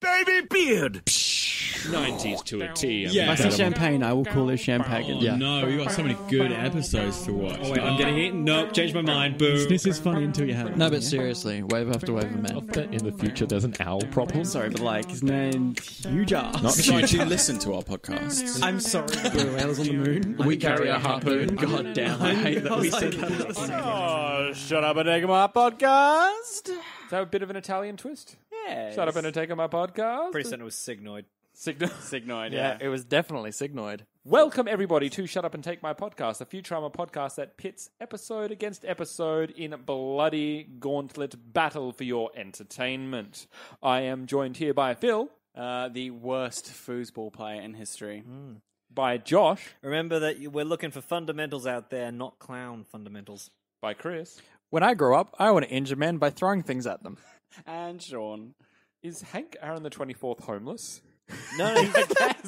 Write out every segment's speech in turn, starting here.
baby beard. 90s to a T. Yeah. If I see champagne, I will call it champagne. Oh, no, we got so many good episodes to watch. Oh, wait, I'm getting it. Nope, changed my mind. Boo. This is funny until you have it. No, but Yeah. seriously, wave after wave of men. Bet in the future there's an owl problem. Sorry, but like, his name's Huge Ass. Not Did you listen to our podcast? I'm sorry. Blue whales on the moon. We carry a harpoon. God damn, I hate that we said that. Oh, shut up and take my podcast. Is that a bit of an Italian twist? Yeah. Shut up and take my podcast. Pretty certain it was Signoid. Signoid, Yeah, it was definitely Signoid. Welcome, everybody, to Shut Up and Take My Podcast, a Futurama podcast that pits episode against episode in bloody gauntlet battle for your entertainment. I am joined here by Phil. The worst foosball player in history. By Josh. Remember that we're looking for fundamentals out there, not clown fundamentals. By Chris. When I grow up, I want to injure men by throwing things at them. And Sean. Is Hank Aaron the 24th homeless? No,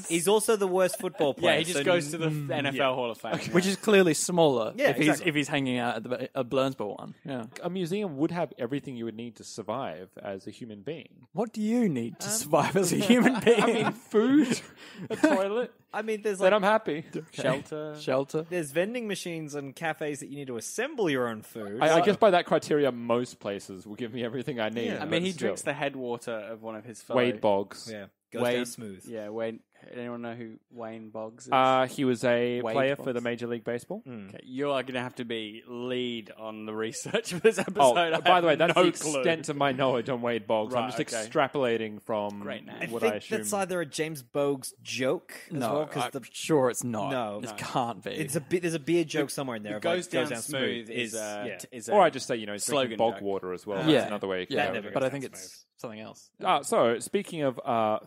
he's also the worst football player. Yeah, he just goes to the NFL Hall of Fame. Which is clearly smaller Yeah, if he's hanging out at the Blurnsville one. Yeah. A museum would have everything you would need to survive as a human being. What do you need to survive as a human being? I mean, food, a toilet. I mean, there's Then like I'm happy. Shelter. there's vending machines and cafes that you need to assemble your own food. I guess by that criteria, most places will give me everything I need. Yeah. I mean, he but still. drinks the headwater of one of his fellow... Wade Boggs. yeah, goes Wade. down smooth. Yeah, Wade. Anyone know who Wayne Boggs is? He was a Wade player Boggs. for the Major League Baseball. Okay, you are going to have to be lead on the research for this episode. Oh, I by the way, have that's no the clue. extent of my knowledge on Wade Boggs. I'm Right, just okay. extrapolating from Great name. I what think I assume. that's either a James Bogues joke as well, No, because I'm sure it's not. No. It No. can't be. it's there's a beer joke somewhere in there. It of, like, goes down smooth is a Or I just say, he's drinking slogan bog joke. water as well. Yeah. That's another way you can yeah, go. never but goes I think down it's something else. So, speaking of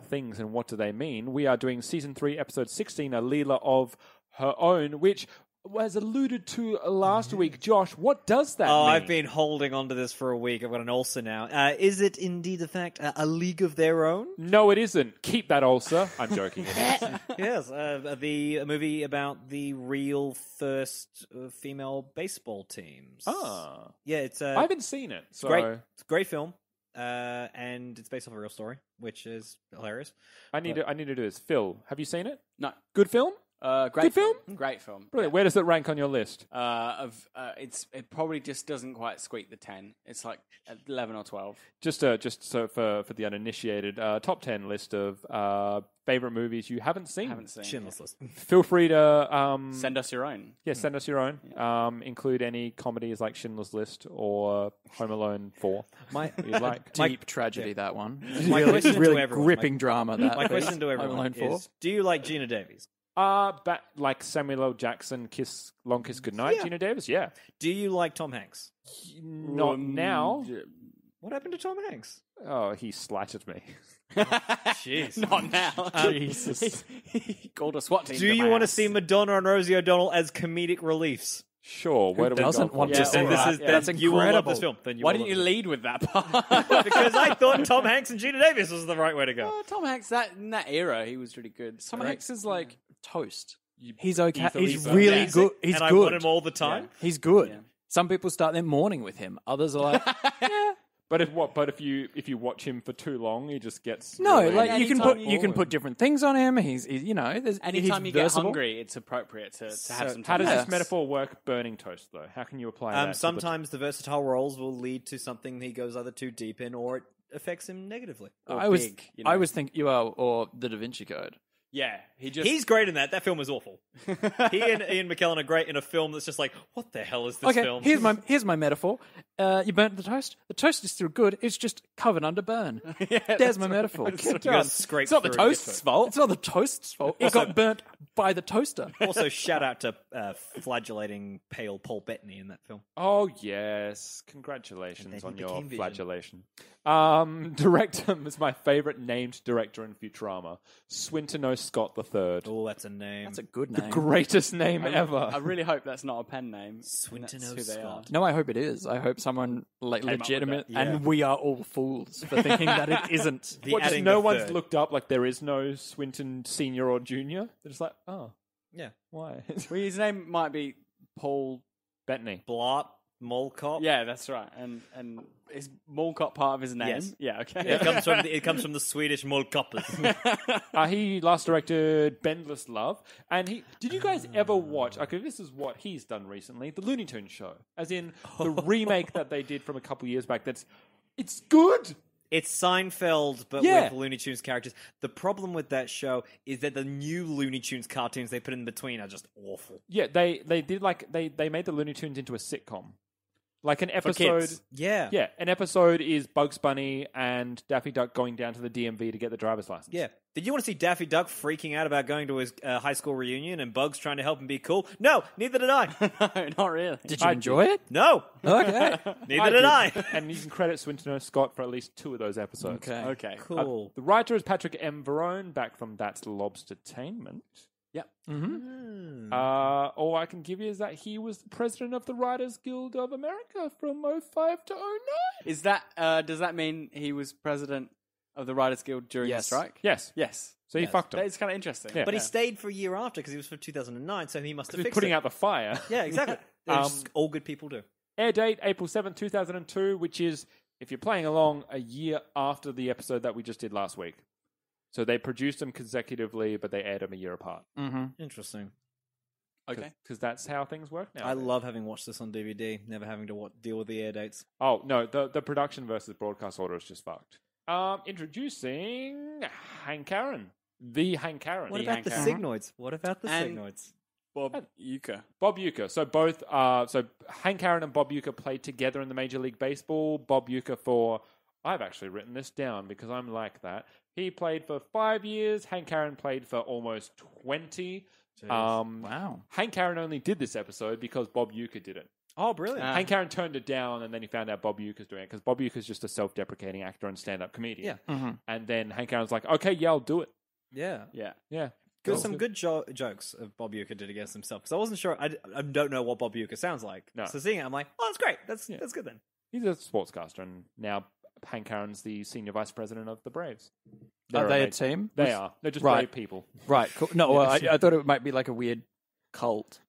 things and what do they mean, we are doing Season 3, Episode 16, A Leela of Her Own, which was alluded to last week. Josh, what does that Oh, mean? I've been holding on to this for a week. I've got an ulcer now. Is it indeed a fact? A league of their own? No, it isn't. Keep that ulcer. I'm joking. It is. Yes, the movie about the real first female baseball teams. Ah. Yeah, it's I haven't seen it. So great. It's a great film, and it's based off a real story, which is hilarious. I need to do this. Phil, have you seen it? No. Good film? Great Good film? Great film. Brilliant. Where does it rank on your list? It probably just doesn't quite squeak the 10. It's like 11 or 12. Just so for the uninitiated, top 10 list of favorite movies you haven't seen. Haven't seen. Schindler's List. Feel free to Send us your own. send us your own. Include any comedies like Schindler's List or Home Alone 4. My You'd like. Deep tragedy, that one. My really question to really everyone, gripping drama. That my question to Home everyone Alone 4. is: do you like Gina Davies? Like Samuel L. Jackson, Long Kiss Goodnight, Yeah. Gina Davis. Yeah, Do you like Tom Hanks? not now. What happened to Tom Hanks? Oh, he slattered me. Jeez. Not now. Jesus. He called a SWAT team. Do you want to see Madonna and Rosie O'Donnell as comedic reliefs? Sure. Where do we doesn't go? want from to here? see that? That's You will love incredible. this film. Then you Why will didn't you love lead with that part? it. Because I thought Tom Hanks and Gina Davis was the right way to go. Oh, Tom Hanks, in that era, he was really good. Tom Right. Hanks is like toast. He's okay. easily He's burnt. really Yes. good. He's and I good. want him all the time. He's good. Yeah. Some people start their morning with him. Others are like, But if you watch him for too long, he just gets no, really like you can boring. put different things on him. He's Anytime he's you get versatile. hungry, it's appropriate to have some How does time. this metaphor work? Burning toast, though. How can you apply that? to the- Sometimes the versatile roles will lead to something he goes either too deep in or it affects him negatively. Or I was big, you know. I was thinking or the Da Vinci Code. Yeah, he just... He's great in that. That film is awful. He and Ian McKellen are great in a film that's just like, what the hell is this Okay, film? here's my metaphor. You burnt the toast. The toast is still good. It's just covered under burn. There's my metaphor. You gotta scrape It's not the through to get to toast's it. fault. It's not the toast's fault. It got burnt by the toaster. Also, shout out to flagellating pale Paul Bettany in that film. Oh yes, congratulations And then on he your became Vision. flagellation. Director is my favorite named director in Futurama, Swinton O. Scott III. Oh, that's a name. That's a good name. Greatest name ever. I really hope that's not a pen name. Swinton That's O. who they are. Scott. No, I hope it is. I hope someone like Came up with legitimate, that. Yeah. and we are all fools for thinking that it isn't. The What, just adding no the one's third. looked up, like there is no Swinton Senior or Junior? They're just like, oh, Yeah. why? Well, his name might be Paul Bettany. Blart. Mall Cop. Yeah, that's right. And is Mall Cop part of his name? Yes. Yeah, okay. It comes from the Swedish Mall Coppers. He last directed Bendless Love, and did you guys ever watch? Okay, this is what he's done recently: the Looney Tunes show, as in the remake that they did from a couple years back. It's good. It's Seinfeld, but with Looney Tunes characters. The problem with that show is that the new Looney Tunes cartoons they put in between are just awful. Yeah, they did they made the Looney Tunes into a sitcom. Like an episode. kids. Yeah. Yeah, an episode is Bugs Bunny and Daffy Duck going down to the DMV to get the driver's license. Yeah. Did you want to see Daffy Duck freaking out about going to his high school reunion and Bugs trying to help him be cool? No, neither did I. No, not really. Did you enjoy it? No, Okay. neither did I. And you can credit Swinton Scott for at least 2 of those episodes. Okay. Okay. Cool. The writer is Patrick M. Verone, back from That's Lobstertainment. Yep. All I can give you is that he was the president of the Writers Guild of America from 05 to 09. Is that does that mean he was president of the Writers Guild during the Yes. strike? Yes. Yes. So he fucked him. That is kind of interesting. Yeah. But he stayed for a year after because he was from 2009, so he must have He's fixed putting it. out the fire. Yeah, exactly. That's just all good people do. Air date April 7th, 2002, which is, if you're playing along, a year after the episode that we just did last week. So they produced them consecutively, but they aired them a year apart. Interesting. Okay. Because that's how things work now. I love having watched this on DVD, never having to deal with the air dates. Oh, no, the production versus broadcast order is just fucked. Introducing Hank Aaron. The Hank Aaron. What The about Hank the Aaron. Signoids? What about the And- Signoids? Bob Uecker. Bob Uecker. So both, so Hank Aaron and Bob Uecker played together in the Major League Baseball. Bob Uecker for, I've actually written this down because I'm like that. He played for 5 years. Hank Aaron played for almost 20. Wow. Hank Aaron only did this episode because Bob Uecker did it. Oh, brilliant. Hank Aaron turned it down, and then he found out Bob Uecker's doing it because Bob Uecker's just a self-deprecating actor and stand-up comedian. Yeah. And then Hank Aaron's like, "Okay, yeah, I'll do it." Yeah. Yeah. Yeah, There's some good jokes of Bob Uecker did against himself because I wasn't sure. I don't know what Bob Uecker sounds like. No. So seeing it, I'm like, oh, that's great. That's good then. He's a sportscaster, and now Hank Aaron's the senior vice president of the Braves. Are They're they a amazing. team? They are. They're just Right. brave people. Right. Cool. No, well, I thought it might be like a weird cult.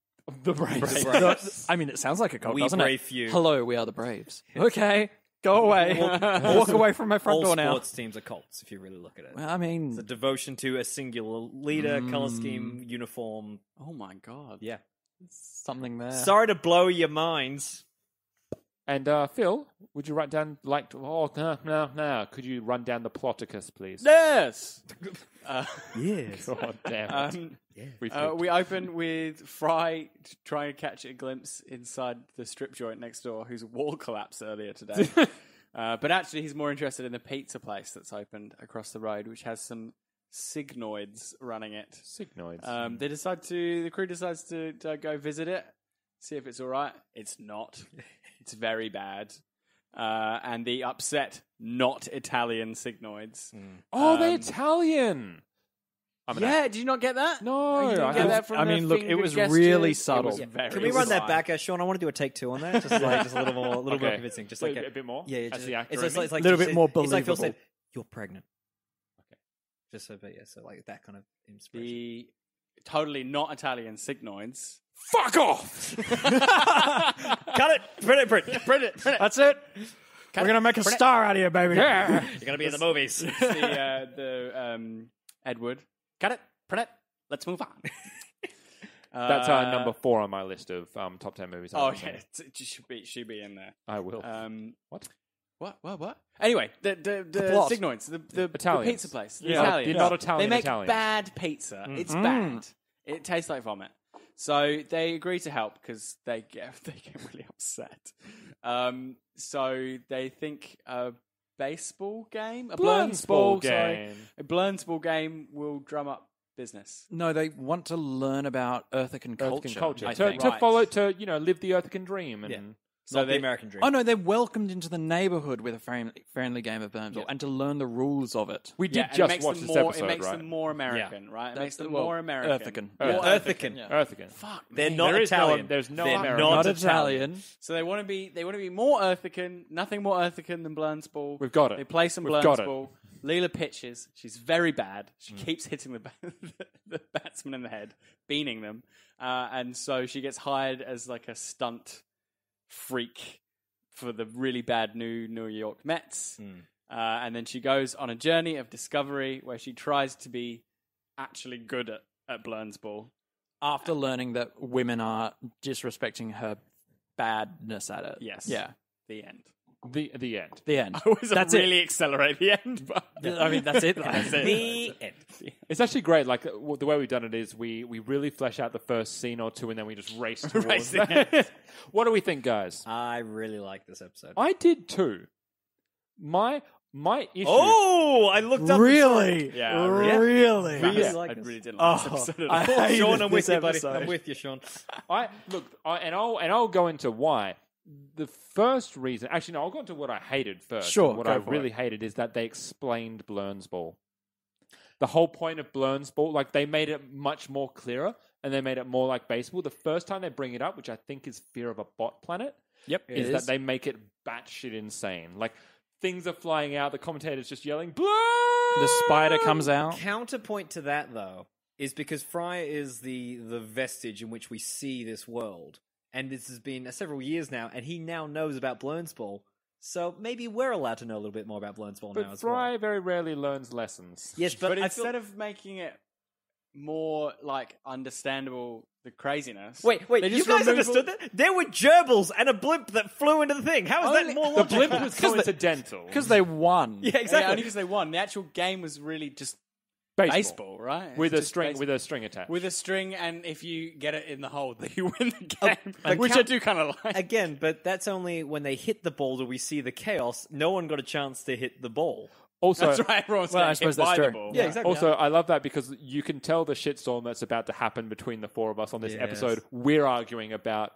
The Braves. No, I mean, it sounds like a cult, We doesn't brave it? few. Hello, we are the Braves. Okay, go away. Walk away from my front All door now. sports teams are cults if you really look at it. Well, I mean, It's a devotion to a singular leader, color scheme, uniform. Oh my god. Yeah. something there. Sorry to blow your minds. And Phil, would you write down no? Could you run down the ploticus, please? Yes. Yes. God damn it. We open with Fry trying to catch a glimpse inside the strip joint next door, whose wall collapsed earlier today. But actually, he's more interested in the pizza place that's opened across the road, which has some Signoids running it. Signoids. The crew decides to go visit it, see if it's all right. It's not. It's very bad. And the upset, not Italian Signoids. They're Italian. Yeah, did you not get that? No, You didn't I get don't- that from I the mean, look, finger it was gestures? really It was subtle. very Can we run that subtle. back, Sean? I want to do a take 2 on that. Just a little more, more Okay. convincing. Just So like a bit more? Yeah, As just, the actor it's in me? like Little just bit more It's like Phil said, believable. "You're pregnant." Okay. Just so, but yeah, so like that kind of inspiration. The totally not Italian Signoids. Fuck off! Cut it! Print it! That's it. We're gonna make a star out of you, baby. You're gonna be in the movies. Edward. Got it. Print it. Let's move on. That's number 4 on my list of top 10 movies. Oh I've yeah, seen. it should be in there. I will. What? Anyway, the plot. Signoids, the Italians. pizza place. The Yeah. Italians. They're not Italian They make Italians. bad pizza. It's bad. It tastes like vomit. So they agree to help because they get really upset. So they think a baseball game, a Blurnsball sorry. game. A Blurnsball game will drum up business. No, they want to learn about Earthican culture. Earthican culture. I To think. Right. follow, to live the Earthican dream. And Yeah. So Not the they- American dream. Oh no, they're welcomed into the neighborhood with a friendly game of Blurnsball and to learn the rules of it. we did Yeah, and it just makes watch them this more, episode, It makes right? them more American, right? It That's makes them well, more American. Earthican. More Earthican. Yeah. Earthican. Fuck, They're man. not There is Italian. there's no They're American. not Not Italian. So they want to be more Earthican. Nothing more Earthican than Blurnsball. We've got it. They play some We've got it. Blurnsball. Leela pitches. She's very bad. She keeps hitting the batsman in the head, beaning them, and so she gets hired as like a stunt freak for the really bad New York Mets. And then she goes on a journey of discovery where she tries to be actually good at Blurnsball. After learning that women are disrespecting her badness at it. Yes. Yeah. The end. The end. The end. I was That's really accelerate the end, but I mean, that's it. that's it. The end. It's actually great. Like the way we've done it is we really flesh out the first scene or two, and then we just race towards that. What do we think, guys? I really like this episode. I did too. My issue. Oh, I looked up. Really? Yeah, really? I really I like this. really didn't like this episode at all. I Sean, hated I'm with this you, buddy. episode. I'm with you, Sean. I'll go into why. The first reason, actually, no, I'll go into what I hated first. Sure, What go I for really hated is that they explained Blurnsball. The whole point of Blurnsball, like they made it much more clearer and they made it more like baseball. The first time they bring it up, which I think is Fear of a Bot Planet, is that they make it batshit insane. Like things are flying out, the commentator's just yelling, Blurn! The spider comes out. Counterpoint to that, though, is because Fry is the vestige in which we see this world. And this has been several years now, and he now knows about Blurnsball. So maybe we're allowed to know a little bit more about Blurnsball now But as Fry well. very rarely learns lessons. Yes, But I instead feel... of making it more like understandable, the craziness. Wait, they you just guys remove understood that? There were gerbils and a blimp that flew into the thing. How is that more The logical? blimp was coincidental. Because they won. Yeah, Yeah, exactly. only because they won. The actual game was really just baseball. baseball, right? With It's a just string baseball. with a string attached. With a string, and if you get it in the hole, then you win the game. but Which I do kind of like. Again, but that's only when they hit the ball do we see the chaos. No one got a chance to hit the ball. Also, That's right. Everyone's Well, I getting suppose hit by that's the true. ball. Yeah, exactly. Also, I love that because you can tell the shitstorm that's about to happen between the four of us on this Yes. episode. We're arguing about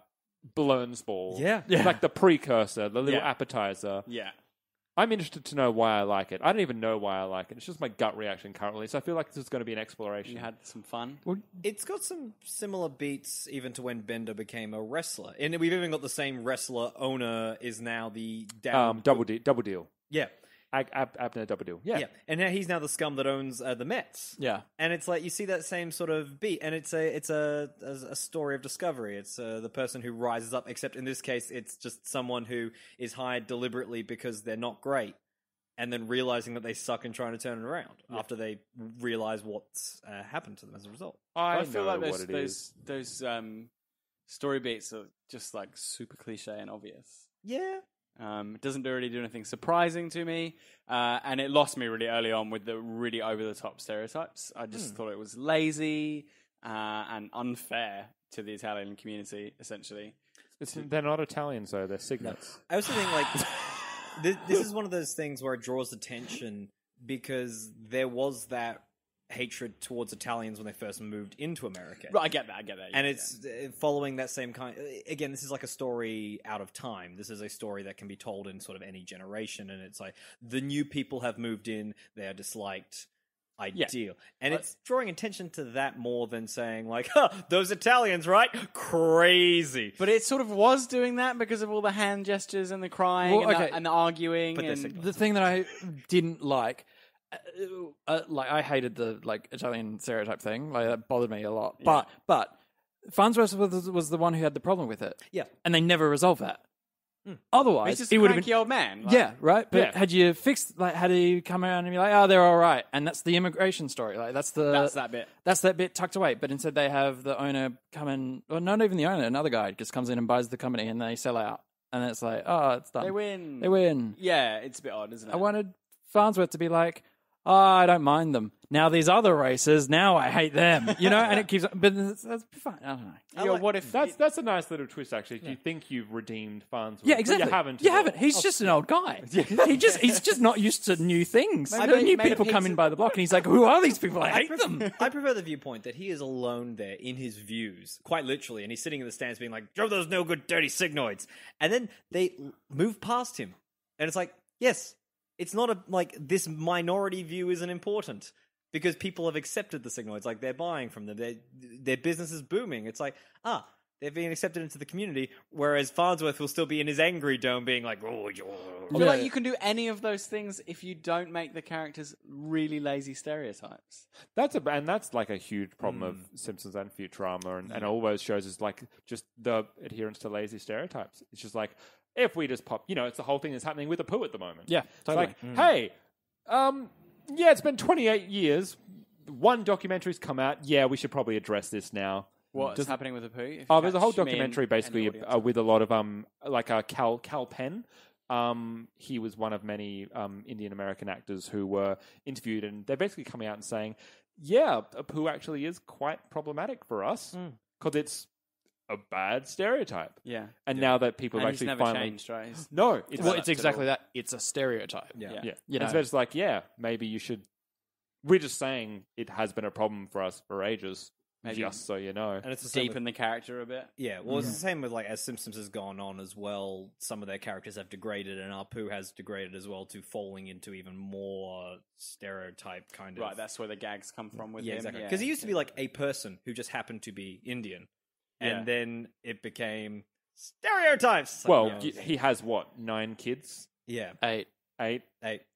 Blurnsball. Yeah. It's like the precursor, the little Yeah. appetizer. Yeah. I'm interested to know why I like it. I don't even know why I like it. It's just my gut reaction currently. So I feel like this is going to be an exploration. You had some fun. It's got some similar beats even to when Bender became a wrestler. And we've even got the same wrestler owner is now the down... double deal. Yeah. Abner Double Deal. Yeah. Yeah. And now he's now the scum that owns the Mets. Yeah. And it's like you see that same sort of beat, and it's a story of discovery. It's the person who rises up, except in this case, it's just someone who is hired deliberately because they're not great, and then realizing that they suck and trying to turn it around after they realize what's happened to them as a result. I feel know like what it is. those story beats are just like super cliche and obvious. Yeah. It doesn't really do anything surprising to me, and it lost me really early on with the really over-the-top stereotypes. I just thought it was lazy and unfair to the Italian community, essentially. They're not Italians, though. They're Cygnets. I also think like this is one of those things where it draws attention because there was that hatred towards Italians when they first moved into America. Right, I get that. And it's following that same kind. Again, this is like a story out of time. This is a story that can be told in sort of any generation, and it's like the new people have moved in; they are disliked. Ideal, and it's drawing attention to that more than saying like, "Huh, those Italians, right? Crazy." But it sort of was doing that because of all the hand gestures and the crying Well, okay. and the arguing. But they're And Cygnets. The thing that I didn't like I hated the like Italian stereotype thing. Like that bothered me a lot. But Farnsworth was the one who had the problem with it. Yeah. And they never resolved that. he's Otherwise, just he a would have cranky been. old man. Like, Yeah, right. But Yeah. had you fixed, like, had he come around and be like, "Oh, they're all right," and that's the immigration story. Like, that's that bit. That's that bit tucked away. But instead, they have the owner come in, or not even the owner, another guy just comes in and buys the company, and they sell out, and it's like, oh, it's done. They win. They win. Yeah, it's a bit odd, isn't it? I wanted Farnsworth to be like, "Oh, I don't mind them. Now these other races, now I hate them." You know, and it keeps. But that's fine. I don't know. Yeah, what if That's a nice little twist, actually. Do you think you've redeemed Farnsworth? Yeah, But exactly. you haven't. You at all. haven't. He's just an old guy. He's just not used to new things. Maybe There are he new made a people come pizza- in by the block, and he's like, "Who are these people? I hate them." I prefer the viewpoint that he is alone there in his views, quite literally, and he's sitting in the stands being like, "Joe, those no good dirty Cygnoids," and then they move past him, and it's like, yes, it's not like this minority view isn't important because people have accepted the Cygnoids, like they're buying from them, their business is booming. It's like, they've been accepted into the community, whereas Farnsworth will still be in his angry dome being like, oh, I feel like you can do any of those things if you don't make the characters really lazy stereotypes. And that's like a huge problem of Simpsons and Futurama and all those shows is like just the adherence to lazy stereotypes. It's just like, if we just pop, it's the whole thing that's happening with Apu at the moment. Yeah, totally. It's like, hey, it's been 28 years. One documentary's come out. Yeah, we should probably address this now. What's happening with Apu? There's a whole documentary basically with a lot of Cal Penn. He was one of many Indian American actors who were interviewed, and they're basically coming out and saying, yeah, Apu actually is quite problematic for us because it's a bad stereotype. Yeah. And now that people have And actually he's never finally changed, right? No, It's exactly that. It's a stereotype. Yeah. Yeah. You know. And so it's like, maybe you should. We're just saying it has been a problem for us for ages. Maybe just so you know. And it's the same deepen the character a bit. Yeah, well, it's the same with, like, as Simpsons has gone on as well, some of their characters have degraded, and Apu has degraded as well to falling into even more stereotype kind of... Right, that's where the gags come from with yeah, him. exactly. Because he used to be, like, a person who just happened to be Indian, and then it became stereotypes! Well, he has, 9 kids? Yeah. 8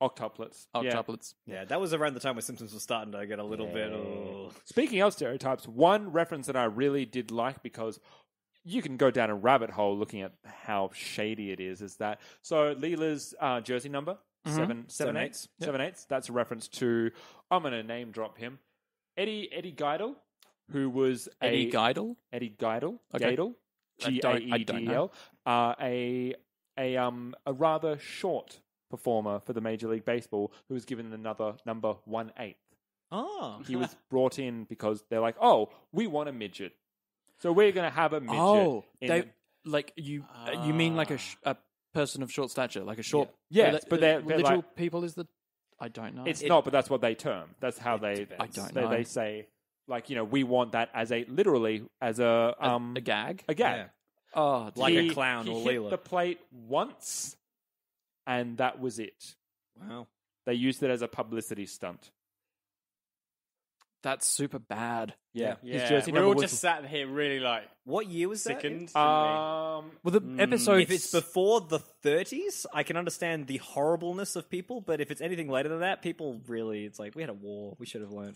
Octuplets. octuplets. Yeah, that was around the time where Simpsons was starting to get a little bit... Speaking of stereotypes, one reference that I really did like, because you can go down a rabbit hole looking at how shady it is that... So Leela's jersey number, 7/8. 7/8. That's a reference to... I'm going to name drop him. Eddie Geidel, who was Eddie Geidel? Eddie Geidel. Okay. Geidel. I don't know. Gaedel. A rather short performer for the Major League Baseball who was given another number 1/8. Oh. He was brought in because they're like, oh, we want a midget. So we're going to have a midget. Oh, in you mean like a person of short stature, like a short... Yes, but they're literal like... people is the... I don't know. It's not, but that's what they term. That's how they... I don't know. They say, like, we want that as a a gag? A gag. Yeah. Oh, Like He- a clown he or hit Leela. the plate once, and that was it. Wow. They used it as a publicity stunt. that's super bad. Yeah. Yeah, His jersey we're number all was... just sat here really like What year was that? sickened. Well, the episode... If it's before the 30s, I can understand the horribleness of people, but if it's anything later than that, people really, it's like, we had a war. We should have learned.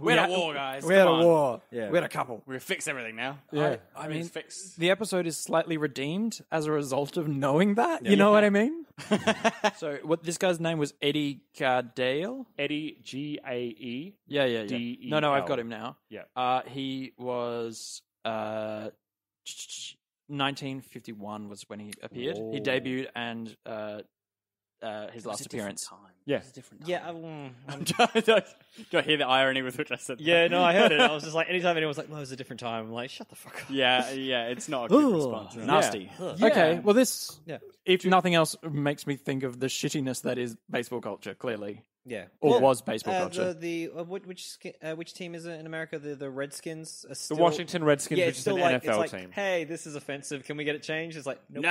we had a war, guys. We had Come a on. war. Yeah. We had a couple. We're fix everything now. Yeah. I mean, it's fixed. The episode is slightly redeemed as a result of knowing that. You know what I mean? So, what this guy's name was Eddie Geidel? Eddie, Gae. Yeah. DEL. No, I've got him now. Yeah. He was 1951 was when he appeared. He debuted and his last appearance. Yeah. Yeah. Do I hear the irony with which I said that? Yeah, no, I heard it. I was just like, anytime anyone was like, well, it was a different time, I'm like, shut the fuck up. Yeah, it's not a good response. Nasty. Yeah. Okay, well, this, Yeah. if nothing else, makes me think of the shittiness that is baseball culture, clearly. Yeah. Or was baseball culture. Which team is it in America? The Redskins are The still... Washington Redskins, Yeah, which it's is still an like, NFL it's like, team. hey, this is offensive. Can we get it changed? It's like, nope.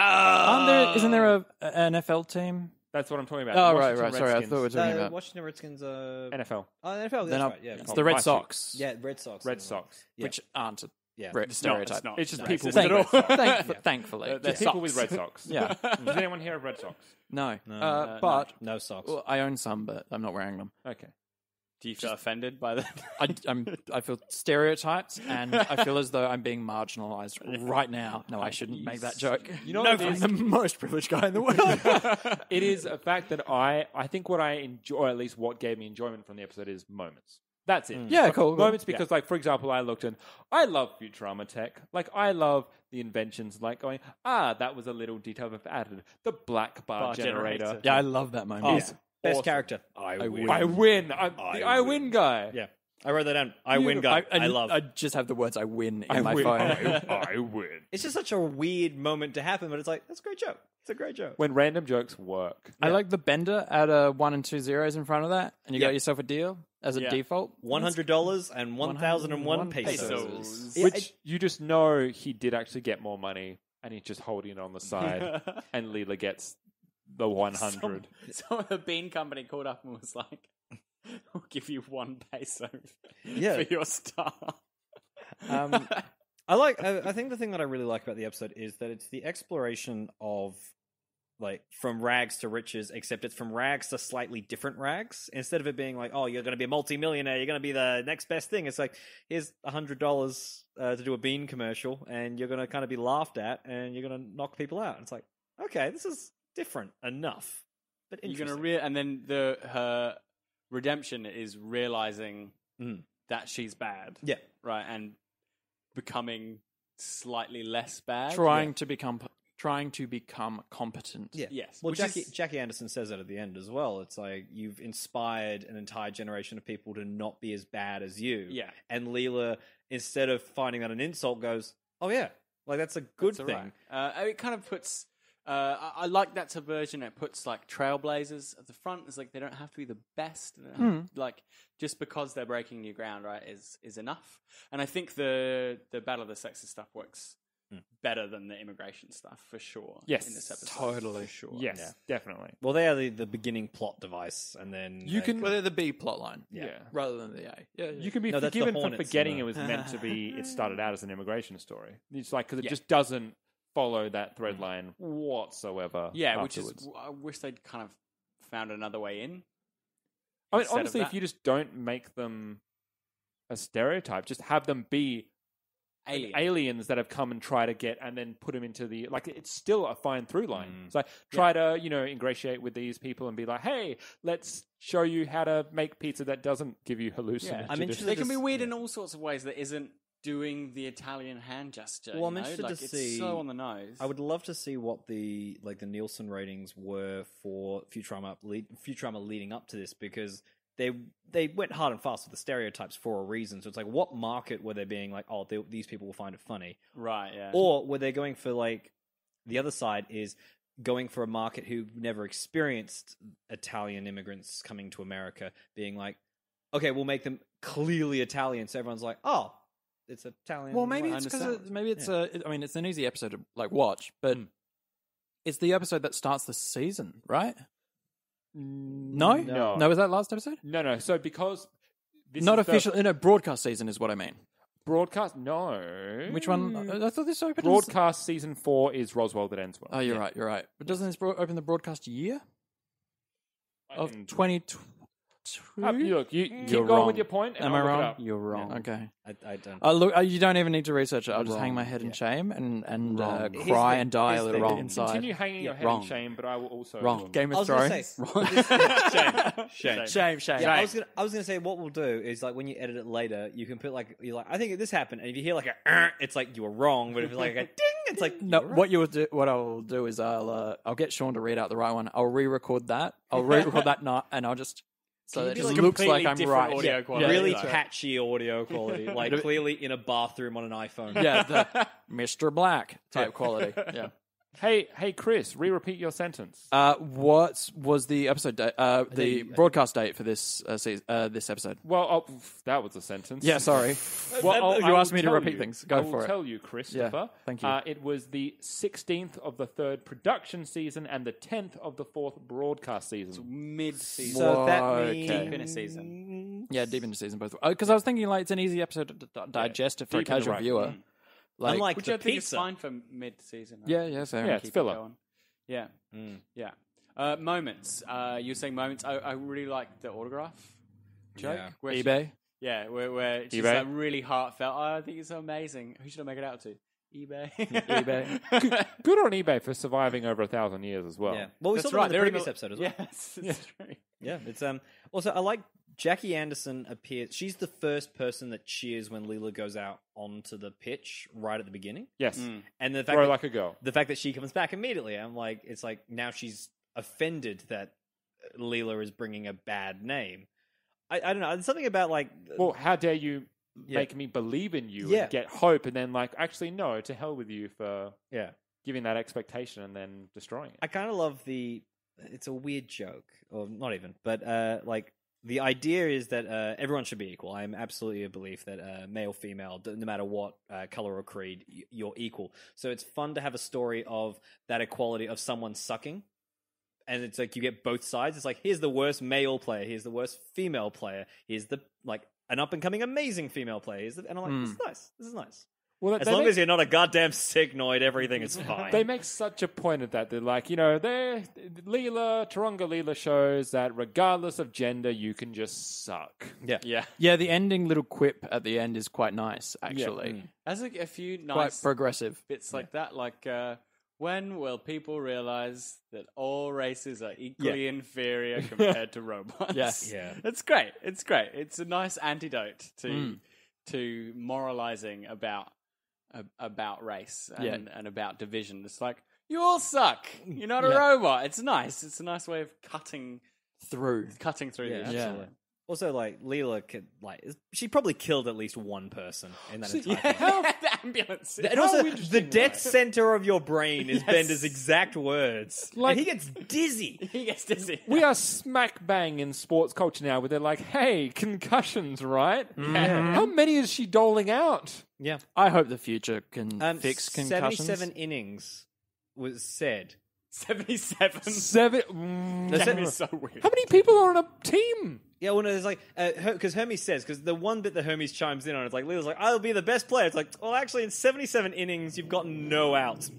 Isn't there an NFL team? That's what I'm talking about. Oh, The right. Washington Sorry, I Redskins. thought we were talking The about... Washington Redskins NFL. Oh, NFL, that's Then right. Yeah, it's the Red Classic. Sox, yeah, Red Sox. Red Sox. which aren't a Yeah. stereotype. It's just No, people it's with Red Sox. Thankfully. There's people with Red Sox. Yeah. Does anyone here have Red Sox? No. No. But No socks. well, I own some, but I'm not wearing them. Okay. Do you feel offended by that? I feel stereotyped, and I feel as though I'm being marginalized right now. No, I shouldn't make that joke. You know what it I'm is? the most privileged guy in the world. It is a fact that I think what I enjoy, or at least what gave me enjoyment from the episode, is moments. That's it. Yeah, cool. Moments because, like, for example, I looked and I love Futurama tech. Like, I love the inventions, like going, that was a little detail I've added. The black bar generator. Yeah, I love that moment. Best awesome. character. I win. I win. I'm the I win guy. Yeah. I wrote that down. I win guy. I love. I just have the words "I win" in I my win. phone. I win. It's just such a weird moment to happen, but it's like, that's a great joke. It's a great joke. When random jokes work. I like the bender at 1 and 2 zeros in front of that, and you got yourself a deal as a default. $100 and 1,001 pesos. Pesos. Yeah, Which you just know he did actually get more money, and he's just holding it on the side, and Leela gets the 100. So the bean company called up and was like, "We'll give you 1 peso Yeah. for your star." I think the thing that I really like about the episode is that it's the exploration of like from rags to riches, except it's from rags to slightly different rags. Instead of it being like, oh, you're going to be a multi-millionaire, you're going to be the next best thing. It's like, here's $100 to do a bean commercial, and you're going to kind of be laughed at, and you're going to knock people out. And it's like, okay, this is different enough, but You're interesting. gonna and then her redemption is realizing that she's bad, Yeah. right, and becoming slightly less bad, trying to become competent. Yeah. Yes. Well, Which Jackie, is- Jackie Anderson says that at the end as well. It's like, you've inspired an entire generation of people to not be as bad as you. Yeah. And Leela, instead of finding that an insult, goes, oh yeah, like that's a good That's thing. all right. It kind of puts. I like that subversion. It puts like trailblazers at the front. It's like they don't have to be the best. They don't have- like just because they're breaking new ground, right, is enough. And I think the Battle of the Sexes stuff works better than the immigration stuff for sure. Yes, in this episode, totally. for sure. Yes, definitely. Well, they are the beginning plot device, and then You they- can well, they're the B plot line, Yeah. rather than the A. Yeah, You can be No, that's the forgiven for Hornets forgetting and it the- was meant to be. It started out as an immigration story. It's like because it Yeah. just doesn't follow that thread line whatsoever. Yeah, afterwards. which is I wish they'd kind of found another way in. I mean, instead of honestly, if that. you just don't make them a stereotype, just have them be Alien. aliens that have come and try to get, and then put them into the like. It's still a fine through line. Mm. It's like try to ingratiate with these people and be like, hey, let's show you how to make pizza that doesn't give you hallucinations. I'm interested They can be to weird see- in all sorts of ways that isn't doing the Italian hand gesture. Well, I'm you know? interested Like, to it's see- so on the nose. I would love to see what the Nielsen ratings were for Futurama leading up to this, because they went hard and fast with the stereotypes for a reason. So it's like, what market were they being like, oh, these people will find it funny? Right, yeah. Or were they going for like, the other side is going for a market who never experienced Italian immigrants coming to America, being like, okay, we'll make them clearly Italian. So everyone's like, oh, it's Italian. Well, maybe I it's because understand. maybe it's I mean, it's an easy episode to like watch, but it's the episode that starts the season, right? No, No. Was that last episode? No. So because this Not is the official. No, broadcast season is what I mean. broadcast. No, Which one? I thought this opened. Broadcast season 4 is Roswell that ends well. Oh, you're right. You're right. But doesn't this open the broadcast year of can- 2022? Look, you keep You're going wrong. with your point. And Am I'll I look it wrong? up. You're wrong. Okay. I don't. Look, you don't even need to research it. I'll just hang my Wrong. head in shame and Wrong. cry Here's and die a the little thing. inside. Continue hanging your head Wrong. in shame, but I will also Wrong. Game I of was gonna Thrones. say, shame. Shame. Yeah, I was gonna say what we'll do is like when you edit it later, you can put like you're like I think this happened, and if you hear like a, it's like you were wrong, but if it's like a ding, it's like No, you were right. what I'll do is I'll get Sean to read out the right one. I'll re-record that. I'll re-record that night, and I'll just so Can that you it be just like looks like completely I'm different right. audio quality? really Yeah. patchy audio quality, like clearly in a bathroom on an iPhone. Yeah, the Mr. Black type quality. Yeah. Hey, Chris, re-repeat your sentence. What was the episode date? The broadcast date for this this episode? Well, that was a sentence. Yeah, sorry. Well, You I will asked me to tell repeat you. things. Go I will for it. tell you, Christopher. thank you. It was the 16th of the 3rd production season and the 10th of the 4th broadcast season. Mid-season. So that Okay. means Deep in a season. Yeah, deep into season both. Because I was thinking like it's an easy episode to digest it for a deep in the casual right. viewer. Like, Unlike Which I the think is pizza. fine for mid-season. right? yeah, fair Yeah, enough. it's filler. Going. Yeah. Yeah. Moments. You were saying moments. I really like the autograph joke. Yeah. Where she- eBay. Yeah, where it's just eBay? like really heartfelt. Oh, I think it's so amazing. Who should I make it out to? eBay. eBay. Good on eBay for surviving over 1,000 years as well. Yeah. Well, we That's saw that right. in the They're in previous the- episode as well. Yes, it's true. Yeah, it's Also, I like Jackie Anderson appears. She's the first person that cheers when Leela goes out onto the pitch right at the beginning, Yes. and the fact Throw that, like a girl. the fact that she comes back immediately, I'm like, it's like now she's offended that Leela is bringing a bad name. I don't know. There's something about like Well, how dare you Yeah. make me believe in you Yeah. and get hope, and then like, actually, no, to hell with you for yeah. giving that expectation and then destroying it. I kind of love the. It's a weird joke, or not even, but like the idea is that everyone should be equal. I am absolutely a belief that male, female, no matter what color or creed, you're equal. So it's fun to have a story of that equality of someone sucking, and it's like you get both sides. It's like here's the worst male player, here's the worst female player, here's the like an up and coming amazing female player, and I'm like, this is nice. This is nice. Well, As long as you're not a goddamn signoid, everything is fine. they make such a point of that. They're like, Turunga Leela shows that regardless of gender, you can just suck. Yeah. Yeah, the ending little quip at the end is quite nice, actually. Has a few Quite nice progressive. bits like that. Like, when will people realize that all races are equally inferior compared to robots? Yes. Yeah. It's great. It's great. It's a nice antidote to moralizing about race and about division. It's like, you all suck. You're not a robot. It's nice. It's a nice way of cutting Through. through the Yeah. Also, like, Leela she probably killed at least one person in that entire thing. the ambulance. And also, the death center of your brain is Bender's exact words. Like- and he gets dizzy. He gets dizzy. We are smack bang in sports culture now where they're like, hey, concussions, right? How many is she doling out? Yeah. I hope the future can fix concussions. 77 innings was said. 77. That is so weird. How many people are on a team? Yeah, well, no, there's like, because Hermes says, because the one bit that Hermes chimes in on, it's like, Leela's like, I'll be the best player. It's like, well, actually, in 77 innings, you've gotten no outs.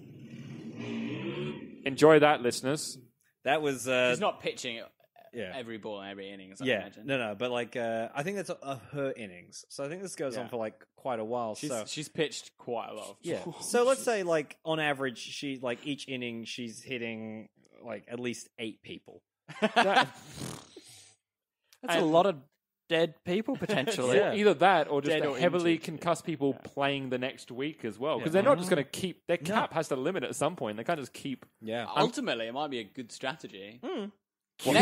Enjoy that, listeners. That was, He's not pitching yeah. every ball in every innings, I Yeah, imagine. no, but like, I think that's her innings. So I think this goes on for like quite a while. She's pitched quite a lot. Yeah. So let's say, like, on average, she, like, each inning, she's hitting, like, at least 8 people. That's a lot of dead people, potentially. Yeah. Either that or just Dead the or heavily injured. concussed people playing the next week as well. Because they're not just going to keep... Their cap has to limit at some point. They can't just keep... Yeah. Ultimately, it might be a good strategy. Kill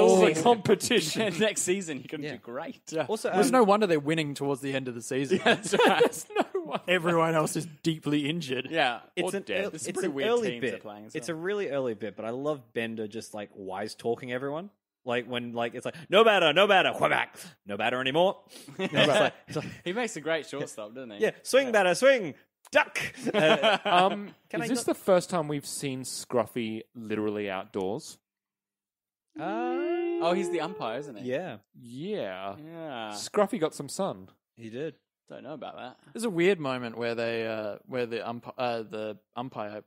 all the competition. Next season, you can do great. Also, There's no wonder they're winning towards the end of the season. That's right. There's no one. Everyone else is deeply injured. Yeah. it's an, dead. There's some it's pretty an weird early teams bit. they're playing as It's well. a really early bit, but I love Bender just, like, wise talking everyone. Like, when, like, it's like, no batter, whack, no batter anymore. It's like, He makes a great shortstop, doesn't he? yeah, swing batter, swing, duck. Is I this the first time we've seen Scruffy literally outdoors? Oh, he's the umpire, isn't he? Yeah, Yeah. Yeah. Scruffy got some sun. he did. Don't know about that. There's a weird moment where the umpire,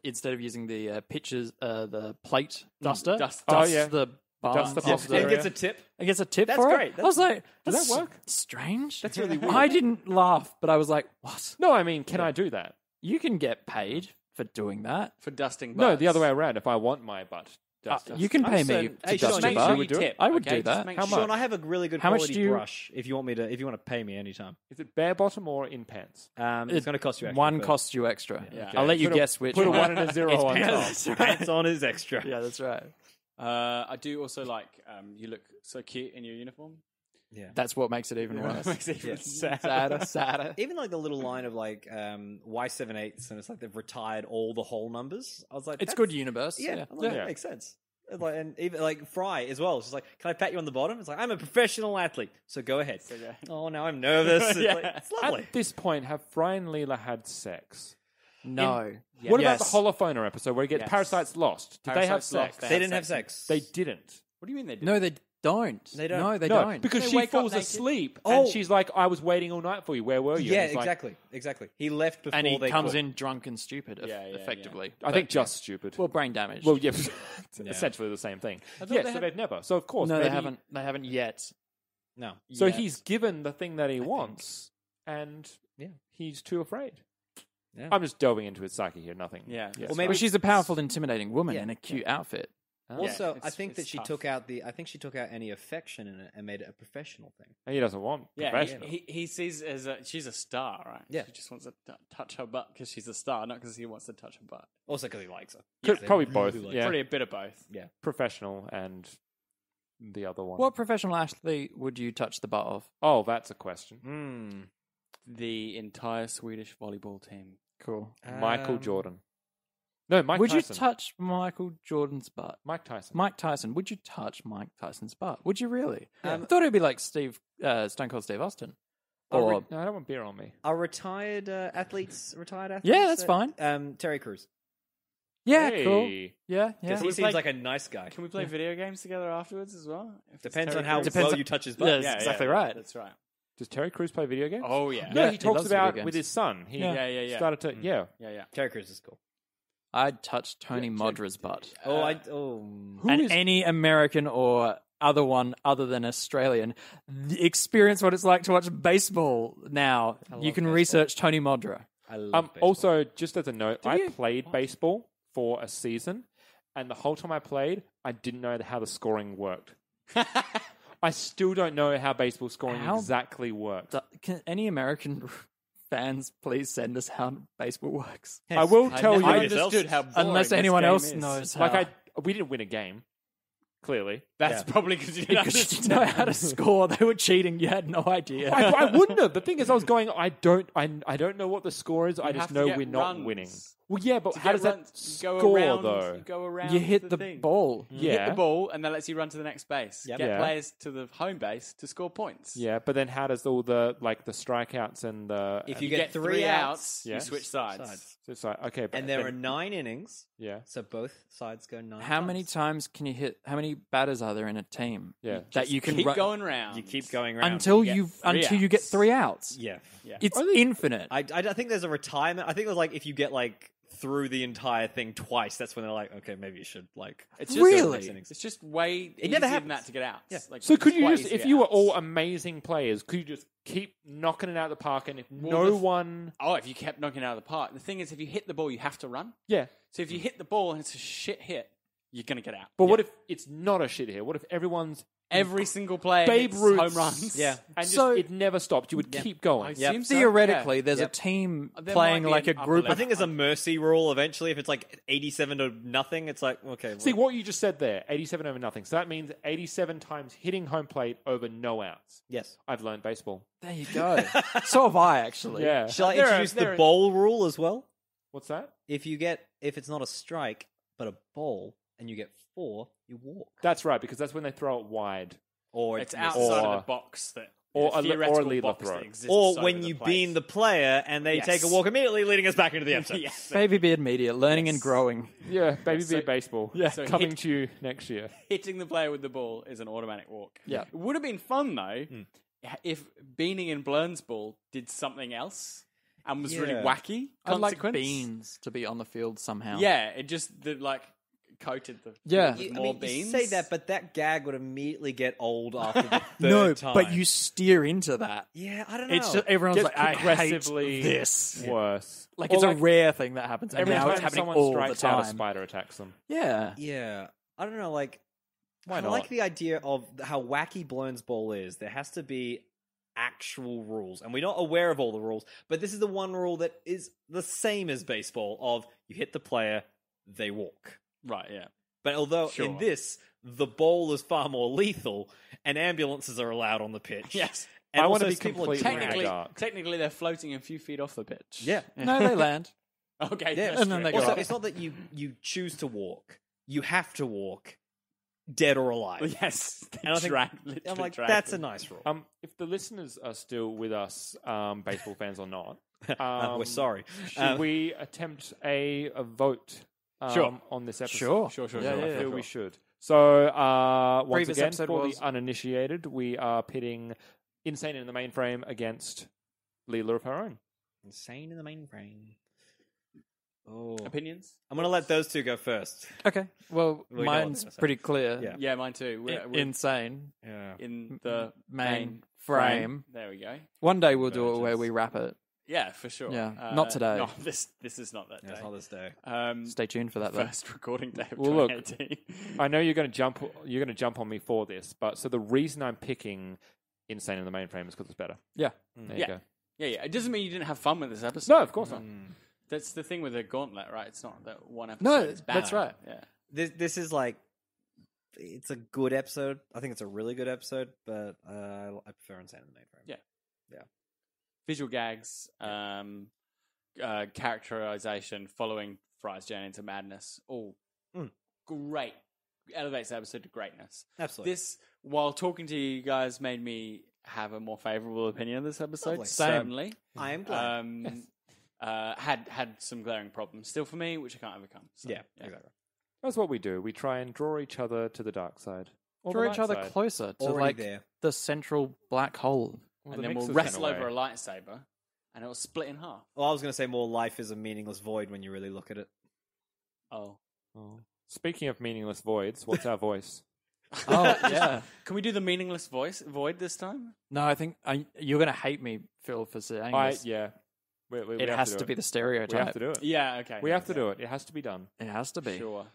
instead of using the pitchers, the plate duster, Dust- dusts yeah. the bar. Dusts the of box And area. gets a tip. It gets a tip That's for great. it. I was like, Does that's that work? strange. That's really weird. I didn't laugh, but I was like, what? No, I mean, can I do that? You can get paid for doing that. For dusting butts. No, the other way around. If I want my butt dusted. You can pay me certain- to Hey, dust Sean, your make bar. sure you tip. I would okay? do Just that. make How sure. Sean, I have a really good How much quality do you- brush. If you want to pay me anytime, Is it bare bottom or in pants? it's going to cost you extra. One but costs you extra. Yeah. I'll let you Put a- guess which Put a one. 1 and a 0 on top. Pants, pants on is extra. Yeah, that's right. I do also like, you look so cute in your uniform. That's what makes it even worse. Makes it even Sadder. Even like the little line of like Y78s, and it's like they've retired all the whole numbers. I was like, It's that's- good universe. Yeah, Yeah. I'm like, that makes sense. And even like Fry as well. She's like, "Can I pat you on the bottom?" It's like, "I'm a professional athlete, so go ahead." Oh, now I'm nervous. It's, like, it's lovely. At this point, have Fry and Leela had sex? No. What about Yes. the Holophoner episode where he gets Yes. Parasites lost? Did they have Parasites lost. sex? They didn't have sex. They didn't. What do you mean they do? No, they don't. They don't. No, they No, don't. because They she wake up falls naked? asleep Oh. and she's like, "I was waiting all night for you. Where were you?" Yeah, And he's like, exactly. He left before and he they comes could. in drunk and stupid, Yeah, yeah, effectively. I think just stupid. Well, brain damage. Well, yeah, it's essentially the same thing. Yeah, so they've never. So of course, no, maybe- they haven't. They haven't yet. No. So yet. he's given the thing that he wants, and Yeah. he's too afraid. Yeah. I'm just delving into his psyche here. Nothing. Yeah. Yes. Well, maybe Well, she's a powerful, intimidating woman Yeah, in a cute outfit. Also, Yeah, I think that it's she tough. took out any affection in it and made it a professional thing. he doesn't want Yeah, professional. he sees it as she's a star, right? Yeah. He just wants to touch her butt because she's a star, not because he wants to touch her butt. Also, because he likes her. Could- They probably really both. like Yeah, Probably a bit of both. professional and the other one. What professional athlete would you touch the butt of? Oh, that's a question. The entire Swedish volleyball team. Cool. Michael Jordan. No, Mike Would Tyson. you touch Michael Jordan's butt? Mike Tyson. Mike Tyson. Would you touch Mike Tyson's butt? Would you really? I thought it'd be like Stone Cold Steve Austin. Or No, I don't want beer on me. Are retired athletes? Yeah, that's fine. Terry Crews. yeah, Hey. cool. Yeah, yeah. Because he we seems play- like a nice guy. Can we play video games together afterwards as well? If it's Depends Terry on how Crews? well you touch his butt. Yeah, exactly right. That's right. Does Terry Crews play video games? Oh yeah. No, Yeah, he he talks loves video about games. with his son. He Yeah. started to Yeah. Terry Crews is cool. I'd touch Tony Modra's butt. And any American or other one other than Australian experience what it's like to watch baseball now. You can research Tony Modra. I love baseball. Also, just as a note, I played baseball for a season, and the whole time I played, I didn't know how the scoring worked. I still don't know how baseball scoring How- exactly works. Can any American fans please send us how baseball works? I will I tell never you, understood how boring Unless this anyone game else is. knows how. like we didn't win a game, clearly. That's probably because you didn't because you understand. didn't know how to score. They were cheating. You had no idea. I wouldn't have. The thing is, I was going. I don't know what the score is. I You just have to know get we're not runs. winning. Well, yeah, but To how get does that runs, you go score around, though? You go around. You hit the thing. ball. You hit the ball, and that lets you run to the next base. Yep. Get Yeah. players to the home base to score points. Yeah, but then how does all the the strikeouts and the If You you get three outs, Yeah. you switch sides. so it's like okay, but And there then- are 9 innings, yeah. so both sides go 9 How many times. times can you hit? How many batters are there in a team? Yeah. that you can Keep run going round. You keep going around. until get you three until you get outs. 3 outs. Yeah. It's infinite. I think there's a retirement. I think it was like if you get like through the entire thing twice, that's when they're like, okay, maybe you should like. It's just Really? It's just way It never easier than happens. that to get out. Yeah. Like, So could it's you quite just, easy to if get you were outs. all amazing players, could you just keep knocking it out of the park, and if no the- one, if you kept knocking it out of the park, the thing is, if you hit the ball, you have to run. yeah. So if you hit the ball and it's a shit hit, you're gonna get out. But what if it's not a shit here? What if everyone's Every single player Babe hits Ruth home runs? Yeah. and just, So- it never stopped? You would keep going. I Yep. assume so, Theoretically, yeah. there's Yep. a team There playing might be like a an upper group I of. think there's a mercy rule eventually. If it's like 87 to nothing, it's like okay. See what you just said there, 87 over nothing. So that means 87 times hitting home plate over no outs. yes. I've learned baseball. There you go. So have I actually. Yeah. Shall I There are- introduce there the are- bowl rule as well? What's that? If it's not a strike but a ball, and you get 4, you walk. That's right, because that's when they throw it wide. Or It's misses. outside Or- of the box that or the a- theoretical or a leader box throw. that exists Or over when the you place. beam the player and they Yes. take a walk immediately, leading us back into the episode. Yes. Baby beard media, learning and growing. Yeah, baby So- beer baseball. Yeah. So coming hit- to you next year. Hitting the player with the ball is an automatic walk. Yeah. It would have been fun though if Beaning and Blurn's ball did something else and was really Yeah. wacky. I'd like consequence. beans to be on the field somehow. Yeah, it just coated the Yeah. with I more mean, beans. you say that, but that gag would immediately get old after the third No, time. but you steer into that. Yeah, I don't know. It's just, everyone's Gets like, I progressively hate this. worse. Like Or it's a rare thing that happens, and every now time it's happening someone all the strikes out, a time. spider attacks them. Yeah. Yeah, I don't know. Like, Why I not? like the idea of how wacky Blurn's ball is. There has to be actual rules, and we're not aware of all the rules. But this is the one rule that is the same as baseball: of you hit the player, they walk. right, yeah. But although Sure. in this, the ball is far more lethal, and ambulances are allowed on the pitch. Yes. and I wanna also be people are completely dragged. in the dark. Technically, they're floating a few feet off the pitch. Yeah. No, they land. Okay. Yeah, that's and then true. they go Also, up. it's not that you choose to walk; you have to walk, dead or alive. Yes. And I think literally I'm like, drag that's a them. nice rule. If the listeners are still with us, baseball fans or not, We're sorry. should we attempt a vote Sure. on this episode? Sure. Sure, sure, Yeah, sure. yeah, I yeah. feel we should. So, once Previous again, episode for was- the uninitiated, we are pitting Insane in the Mainframe against Leela of Her Own. Insane in the mainframe. Oh, Opinions? I'm gonna let those two go first. Okay. Well, We know what mine's they're saying. pretty clear. Yeah. Yeah, mine too. We're Insane. Yeah. in the Main frame. There we go. One day we'll do it where Virgins. we wrap it. Yeah, for sure. Yeah, not today. No, this is not that Yeah, it's day. not this day. Stay tuned for that, though. First recording day of Well, look, 2018. I know you're going to jump on me for this, but so the reason I'm picking Insane in the Mainframe is because it's better. Yeah. There Yeah. you go. Yeah, yeah. It doesn't mean you didn't have fun with this episode. No, of course not. That's the thing with a gauntlet, right? It's not that one episode No, is bad. that's right. Yeah. This is like, it's a good episode. I think it's a really good episode, but I prefer Insane in the mainframe. Yeah. Visual gags, characterization, following Fry's journey into madness. All great. Elevates the episode to greatness. Absolutely. This, while talking to you guys, made me have a more favorable opinion of this episode. Lovely. Same. Certainly. I am glad. Had some glaring problems still for me, which I can't overcome. So, yeah, exactly. That's what we do. We try and draw each other to the dark side. Or Draw the each light other side. closer to Already like there. the central black hole. and then mixer's we'll wrestle gone over a away. lightsaber, and it'll split in half. Well, I was going to say more life is a meaningless void when you really look at it. Oh. Speaking of meaningless voids, what's our voice? Oh, yeah. Can we do the meaningless void this time? No, I think you're going to hate me, Phil, for saying this. Yeah. We It have has to to do be it. the stereotype. We have to do it. Yeah, okay. We have to do it. It has to be done. It has to be. Sure.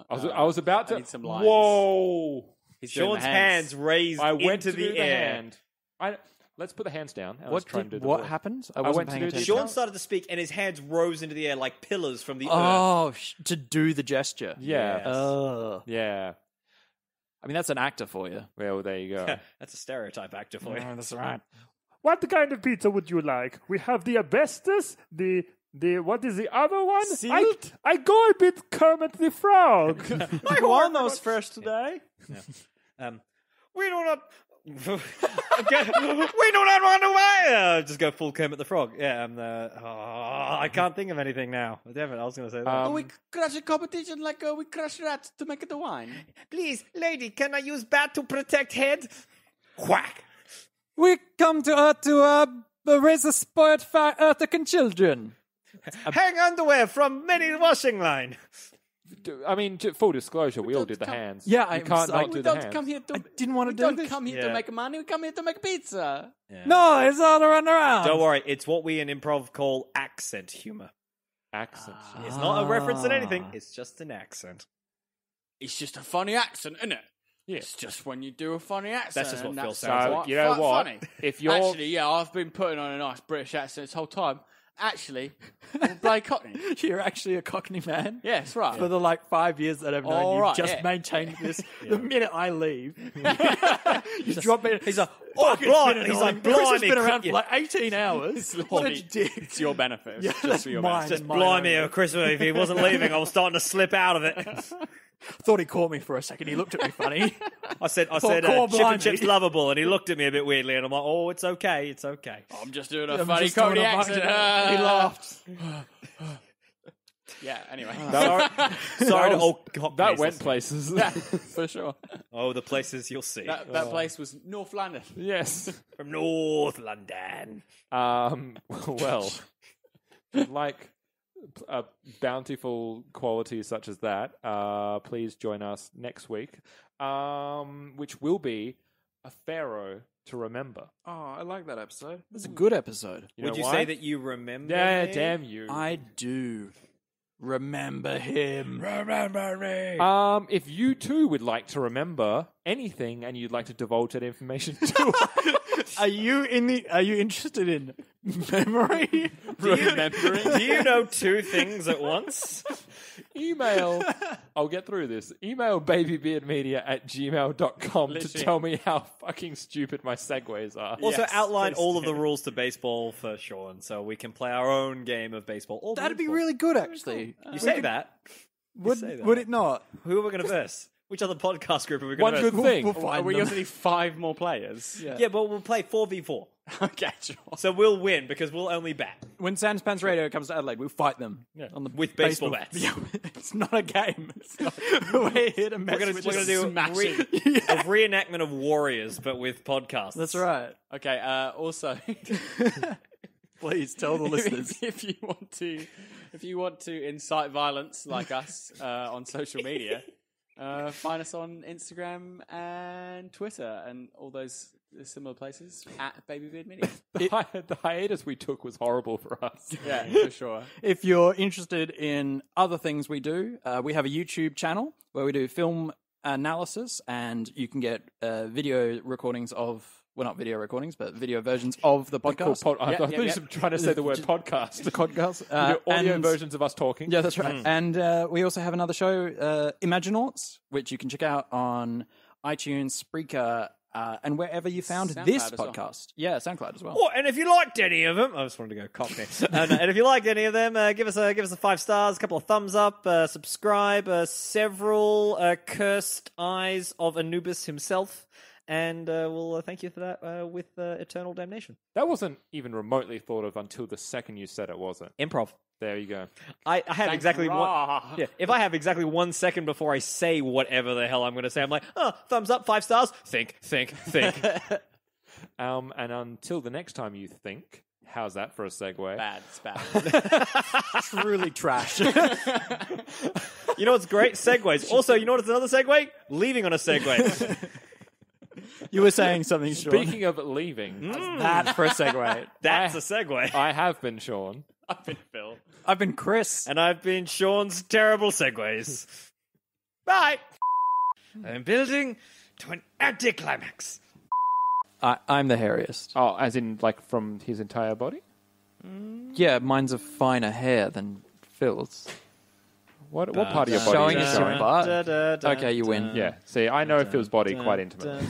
I was about to. I need some lines. Whoa! He's doing Sean's the hands raised I went into to do the air. hand. Let's put the hands down. And What let's try and do the what voice. happened? I went wasn't to paying do the attention. Sean started to speak, and his hands rose into the air like pillars from the earth. Oh, to do the gesture. Yeah. Yes. Oh. Yeah. I mean, that's an actor for you. Well, there you go. That's a stereotype actor for you. That's right. What kind of pizza would you like? We have the asbestos, the what is the other one? Sealed? I go a bit Kermit the Frog. I won those first today. We do not. we do not want to wait. Just go full Kermit the Frog. Yeah, I can't think of anything now. Damn it, I was going to say that. We crush a competition like we crush rats to make it the wine. Please, lady, can I use bat to protect head? Whack. We come to Earth to raise the spoiled Earthican children. Hang underwear from many washing line. I mean, full disclosure, we all did the hands. Yeah, you I'm can't sorry. not We do the don't hands. come here to. I didn't want to We do don't this. come here to make money. We come here to make pizza. No, it's all around. Don't worry, it's what we in improv call accent humor. Accents. It's not a reference to anything, it's just an accent. It's just a funny accent, isn't it? Yeah. It's just when you do a funny accent. That's just what and Phil that's sounds So, quite you know what? Funny. If you're Actually, yeah, I've been putting on a nice British accent this whole time. Actually, I'm a bloody Cockney. You're actually a Cockney man. Yeah, that's right. For the 5 years that I've known All you, right, just yeah. maintained this. The minute I leave, you drop me. He's like, oh, blind. He's like, Chris has blimey. been around for 18 hours. What a dick. It's your benefit. It's Yeah, just for your mine. benefit. Just Blimey, Chris, if he wasn't leaving, I was starting to slip out of it. Thought he caught me for a second. He looked at me funny. I said, Call Chip and blimey. Chip's lovable, and he looked at me a bit weirdly, and I'm like, oh, it's okay, it's okay. I'm just doing a I'm funny just doing Cockney a accent. funny- He laughed. Yeah, anyway. Sorry to all cock that faces. went places. For sure. Oh, the places you'll see. That place was North London. Yes. From North London. Well, like bountiful qualities such as that, please join us next week, which will be a pharaoh to remember. Oh, I like that episode. It's a good episode. Would know you why? say that you remember Yeah, me? damn you. I do remember him. Remember me. If you too would like to remember anything and you'd like to divulge that information to us, Are you interested in memory? Do you know two things at once? email, I'll get through this, email babybeardmedia@gmail.com to Literally. tell me how fucking stupid my segues are. Also, Yes, outline please all of do. the rules to baseball for Sean, so we can play our own game of baseball. All That'd be beautiful. really good, actually. You say that. Would say that. would it not? Who are we going to verse? Which other podcast group are we One going to good verse? thing. We'll find We them. also need 5 more players. Yeah. Yeah, but we'll play 4v4. Okay, sure. So we'll win because we'll only bat. When Sanspans Radio comes to Adelaide, we'll fight them on the With baseball bats. Yeah, it's not a game. It's not, we're here to mess We're with going to do smashing. a reenactment of Warriors, but with podcasts. That's right. Okay, also, Please tell the listeners. if you want to incite violence like us on social media, find us on Instagram and Twitter and all those similar places at Babybeard Media. The hiatus we took was horrible for us. Yeah, for sure. If you're interested in other things we do, we have a YouTube channel where we do film analysis, and you can get video recordings of, well, not video recordings, but video versions of the podcast. I thought you were trying to say the word podcast. The podcast. We do audio and- versions of us talking. Yeah, that's right. And we also have another show, Imaginauts, which you can check out on iTunes, Spreaker, and wherever you found SoundCloud this as well. podcast. Yeah, SoundCloud as well. Oh, and if you liked any of them, I just wanted to go Cockney. And if you liked any of them, give us a 5 stars, a couple of thumbs up, subscribe, several cursed eyes of Anubis himself, and we'll thank you for that with eternal damnation. That wasn't even remotely thought of until the second you said it, was it? Improv. There you go. I have exactly one. Rah. Yeah, if I have exactly 1 second before I say whatever the hell I'm going to say, I'm like, oh, thumbs up, 5 stars. Think. And until the next time you think, how's that for a segue? Bad. It's bad. Truly trash. You know what's great? Segways. Also, you know what's another segue? Leaving on a segue. You were saying something, Sean. Speaking of leaving, That for a segue. That's a segue. I have been Sean. I've been Phil. I've been Chris. And I've been Sean's terrible segues. Bye. I'm building to an anticlimax. I'm the hairiest. Oh, as in like from his entire body? Yeah, mine's a finer hair than Phil's. What part of your body Showing is us it your showing? butt. Okay, you win. Yeah. See, I know Phil's body quite intimately.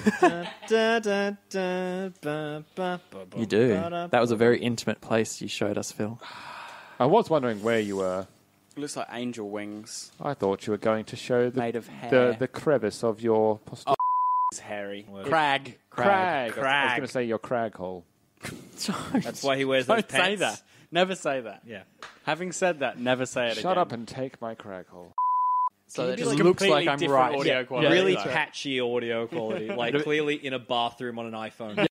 You do. That was a very intimate place you showed us, Phil. I was wondering where you were. It looks like angel wings I thought you were going to show made of hair. the crevice of your posterior. It's hairy. Crag. Crag. I was going to say your crag hole. That's why he wears those Don't pants. say that. Never say that. Yeah. Having said that, never say it again. Shut up and take my crag hole. So that be just like looks completely like I'm different right. audio quality. Really Yeah. patchy audio quality. Like clearly in a bathroom on an iPhone.